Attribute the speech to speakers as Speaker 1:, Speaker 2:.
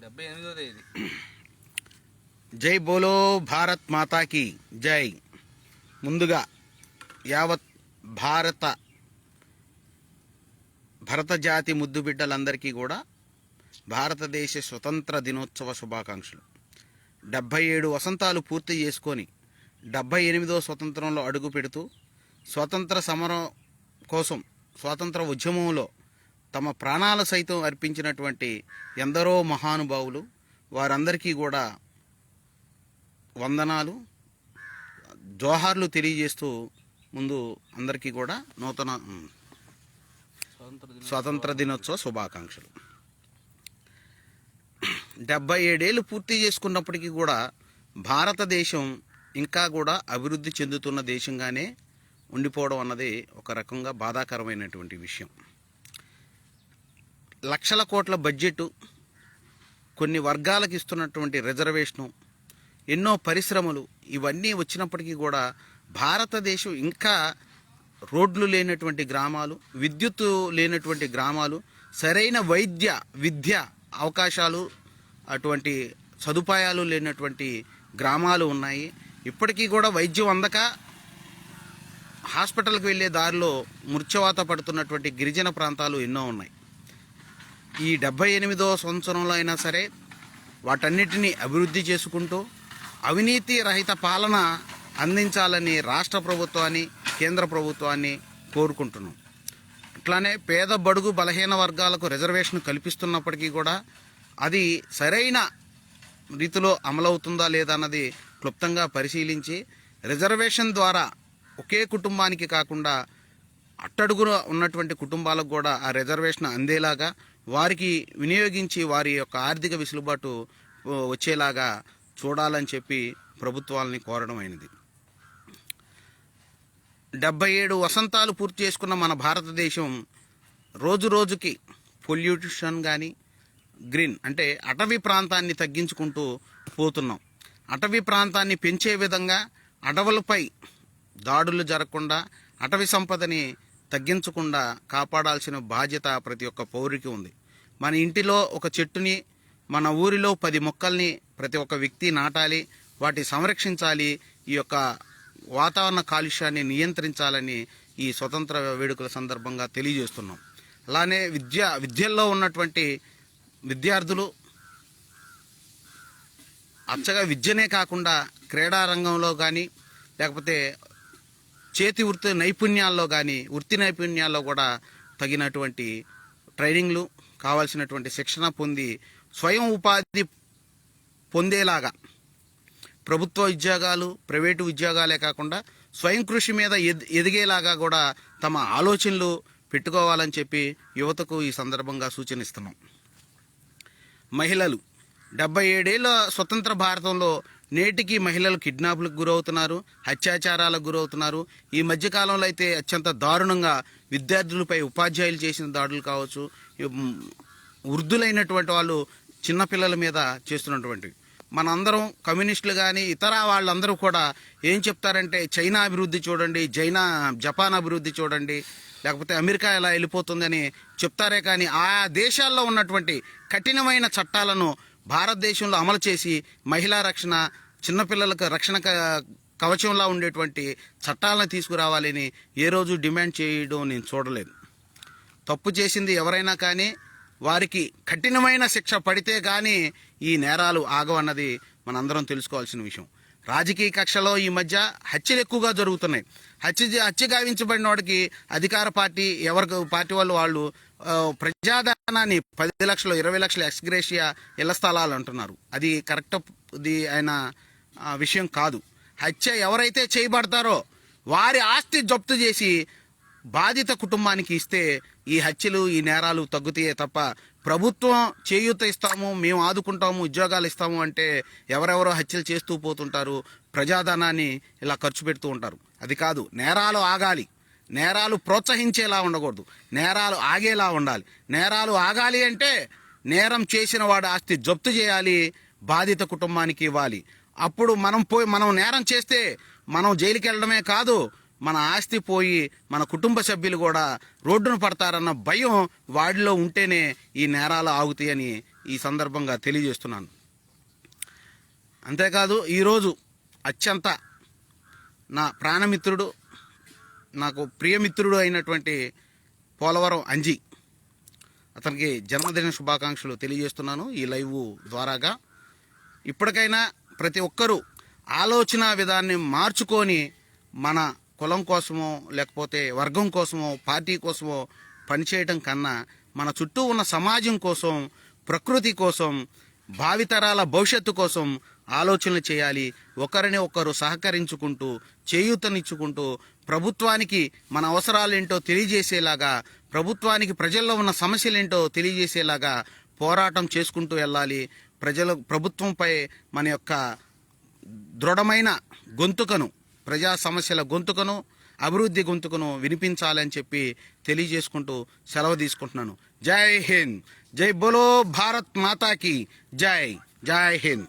Speaker 1: 78వ తేదీ.
Speaker 2: జై బోలో భారత్ మాతాకి జై. ముందుగా యావత్ భరత జాతి ముద్దు బిడ్డలందరికీ కూడా భారతదేశ స్వతంత్ర దినోత్సవ శుభాకాంక్షలు. 77 వసంతాలు పూర్తి చేసుకొని 78వ స్వతంత్రంలో అడుగు పెడుతూ స్వాతంత్ర సమరం కోసం స్వాతంత్ర ఉద్యమంలో తమ ప్రాణాలు సైతం అర్పించినటువంటి ఎందరో మహానుభావులు, వారందరికీ కూడా వందనాలు, జోహార్లు తెలియజేస్తూ ముందు అందరికీ కూడా నూతన స్వాతంత్ర దినోత్సవ శుభాకాంక్షలు. 77 ఏళ్ళు పూర్తి చేసుకున్నప్పటికీ కూడా భారతదేశం ఇంకా కూడా అభివృద్ధి చెందుతున్న దేశంగానే ఉండిపోవడం అన్నది ఒక రకంగా బాధాకరమైనటువంటి విషయం. లక్షల కోట్ల బడ్జెట్, కొన్ని వర్గాలకు ఇస్తున్నటువంటి రిజర్వేషను, ఎన్నో పరిశ్రమలు ఇవన్నీ వచ్చినప్పటికీ కూడా భారతదేశం ఇంకా రోడ్లు లేనటువంటి గ్రామాలు, విద్యుత్తు లేనటువంటి గ్రామాలు, సరైన వైద్య విద్య అవకాశాలు, అటువంటి సదుపాయాలు లేనటువంటి గ్రామాలు ఉన్నాయి. ఇప్పటికీ కూడా వైద్యం అందక హాస్పిటల్కి వెళ్ళే దారిలో మృత్యువాత పడుతున్నటువంటి గిరిజన ప్రాంతాలు ఎన్నో ఉన్నాయి. ఈ 78వ సంవత్సరంలో అయినా సరే వాటన్నిటినీ అభివృద్ధి చేసుకుంటూ అవినీతి రహిత పాలన అందించాలని రాష్ట్ర ప్రభుత్వాన్ని, కేంద్ర ప్రభుత్వాన్ని కోరుకుంటున్నాం. అట్లానే పేద బడుగు బలహీన వర్గాలకు రిజర్వేషన్ కల్పిస్తున్నప్పటికీ కూడా అది సరైన రీతిలో అమలవుతుందా లేదా అన్నది క్లుప్తంగా పరిశీలించి రిజర్వేషన్ ద్వారా ఒకే కుటుంబానికి కాకుండా అట్టడుగున ఉన్నటువంటి కుటుంబాలకు కూడా ఆ రిజర్వేషన్ అందేలాగా, వారికి వినియోగించి వారి యొక్క ఆర్థిక వెసులుబాటు వచ్చేలాగా చూడాలని చెప్పి ప్రభుత్వాలని కోరడం అయినది. 77 వసంతాలు పూర్తి చేసుకున్న మన భారతదేశం రోజు రోజుకి పొల్యూషన్ కానీ, గ్రీన్ అంటే అటవీ ప్రాంతాన్ని తగ్గించుకుంటూ పోతున్నాం. అటవీ ప్రాంతాన్ని పెంచే విధంగా అడవులపై దాడులు జరగకుండా, అటవీ సంపదని తగ్గించకుండా కాపాడాల్సిన బాధ్యత ప్రతి ఒక్క పౌరుడికి ఉంది. మన ఇంటిలో ఒక చెట్టుని, మన ఊరిలో 10 మొక్కల్ని ప్రతి ఒక్క వ్యక్తి నాటాలి, వాటి సంరక్షించాలి, ఈ యొక్క వాతావరణ కాలుష్యాన్ని నియంత్రించాలని ఈ స్వతంత్ర వేడుకల సందర్భంగా తెలియజేస్తున్నాం. అలానే విద్యల్లో ఉన్నటువంటి విద్యార్థులు అచ్చగా విద్యనే కాకుండా క్రీడా రంగంలో కానీ, లేకపోతే చేతి వృత్తి నైపుణ్యాల్లో కానీ, వృత్తి నైపుణ్యాల్లో కూడా తగినటువంటి ట్రైనింగ్లు, కావాల్సినటువంటి శిక్షణ పొంది స్వయం ఉపాధి పొందేలాగా ప్రభుత్వ ఉద్యోగాలు, ప్రైవేటు ఉద్యోగాలే కాకుండా స్వయం కృషి మీద ఎదిగేలాగా కూడా తమ ఆలోచనలు పెట్టుకోవాలని చెప్పి యువతకు ఈ సందర్భంగా సూచనిస్తున్నాం. మహిళలు 77 ఏళ్ల స్వతంత్ర భారతంలో నేటికి మహిళలు కిడ్నాప్లకు గురవుతున్నారు, అత్యాచారాలకు గురవుతున్నారు. ఈ మధ్యకాలంలో అయితే అత్యంత దారుణంగా విద్యార్థులపై ఉపాధ్యాయులు చేసిన దాడులు కావచ్చు, వృద్ధులైనటువంటి వాళ్ళు చిన్నపిల్లల మీద చేస్తున్నటువంటివి. మనందరం కమ్యూనిస్టులు కానీ ఇతర వాళ్ళందరూ కూడా ఏం చెప్తారంటే చైనా అభివృద్ధి చూడండి, జపాన్ అభివృద్ధి చూడండి, లేకపోతే అమెరికా ఎలా వెళ్ళిపోతుందని చెప్తారే కానీ ఆయా దేశాల్లో ఉన్నటువంటి కఠినమైన చట్టాలను భారతదేశంలో అమలు చేసి మహిళా రక్షణ, చిన్నపిల్లలకు రక్షణ కవచంలా ఉండేటువంటి చట్టాలను తీసుకురావాలని ఏ రోజు డిమాండ్ చేయడం నేను చూడలేదు. తప్పు చేసింది ఎవరైనా కానీ వారికి కఠినమైన శిక్ష పడితే కానీ ఈ నేరాలు ఆగవన్నది మనందరం తెలుసుకోవాల్సిన విషయం. రాజకీయ కక్షలో ఈ మధ్య హత్యలు ఎక్కువగా జరుగుతున్నాయి. హత్య గావించబడిన వాడికి అధికార పార్టీ పార్టీ వాళ్ళు ప్రజాధనాన్ని 10 లక్షలు 20 లక్షల ఎక్స్గ్రేషియా ఇళ్ల స్థలాలు అంటున్నారు. అది కరెక్ట్ అయిన విషయం కాదు. హత్య ఎవరైతే చేయబడతారో వారి ఆస్తి జప్తు చేసి బాధిత కుటుంబానికి ఇస్తే ఈ హత్యలు, ఈ నేరాలు తగ్గుతాయే తప్ప ప్రభుత్వం చేయూత ఇస్తాము, మేము ఆదుకుంటాము, ఉద్యోగాలు ఇస్తాము అంటే ఎవరెవరో హత్యలు చేస్తూ పోతుంటారు, ప్రజాధనాన్ని ఇలా ఖర్చు పెడుతూ ఉంటారు. అది కాదు. నేరాలు ఆగాలి, నేరాలు ప్రోత్సహించేలా ఉండకూడదు, నేరాలు ఆగేలా ఉండాలి. నేరాలు ఆగాలి అంటే నేరం చేసిన వాడు ఆస్తి జప్తు చేయాలి, బాధిత కుటుంబానికి ఇవ్వాలి. అప్పుడు మనం నేరం చేస్తే మనం జైలుకి వెళ్ళడమే కాదు, మన ఆస్తి పోయి మన కుటుంబ సభ్యులు కూడా రోడ్డున పడతారన్న భయం వాడిలో ఉంటేనే ఈ నేరాలు ఆగుతాయని ఈ సందర్భంగా తెలియజేస్తున్నాను. అంతేకాదు ఈరోజు అత్యంత నా ప్రాణమిత్రుడు, నాకు ప్రియమిత్రుడు అయినటువంటి పోలవరం అంజీ, అతనికి జన్మదిన శుభాకాంక్షలు తెలియజేస్తున్నాను ఈ లైవ్ ద్వారాగా. ఇప్పటికైనా ప్రతి ఒక్కరూ ఆలోచన విధాన్ని మార్చుకొని మన కులం కోసమో లేకపోతే వర్గం కోసమో పార్టీ కోసమో పనిచేయటం కన్నా మన చుట్టూ ఉన్న సమాజం కోసం, ప్రకృతి కోసం, భావితరాల భవిష్యత్తు కోసం ఆలోచనలు చేయాలి. ఒకరిని ఒకరు సహకరించుకుంటూ, చేయూతనిచ్చుకుంటూ, ప్రభుత్వానికి మన అవసరాలేంటో తెలియజేసేలాగా, ప్రభుత్వానికి ప్రజల్లో ఉన్న సమస్యలేంటో తెలియజేసేలాగా పోరాటం చేసుకుంటూ వెళ్ళాలి. ప్రభుత్వంపై మన యొక్క దృఢమైన గొంతుకను, ప్రజా సమస్యల గొంతుకను, అభివృద్ధి గొంతుకను వినిపించాలని చెప్పి తెలియజేసుకుంటూ సెలవు తీసుకుంటున్నాను. జై హింద్. జై బోలో భారత్ మాతాకి జై. జై హింద్.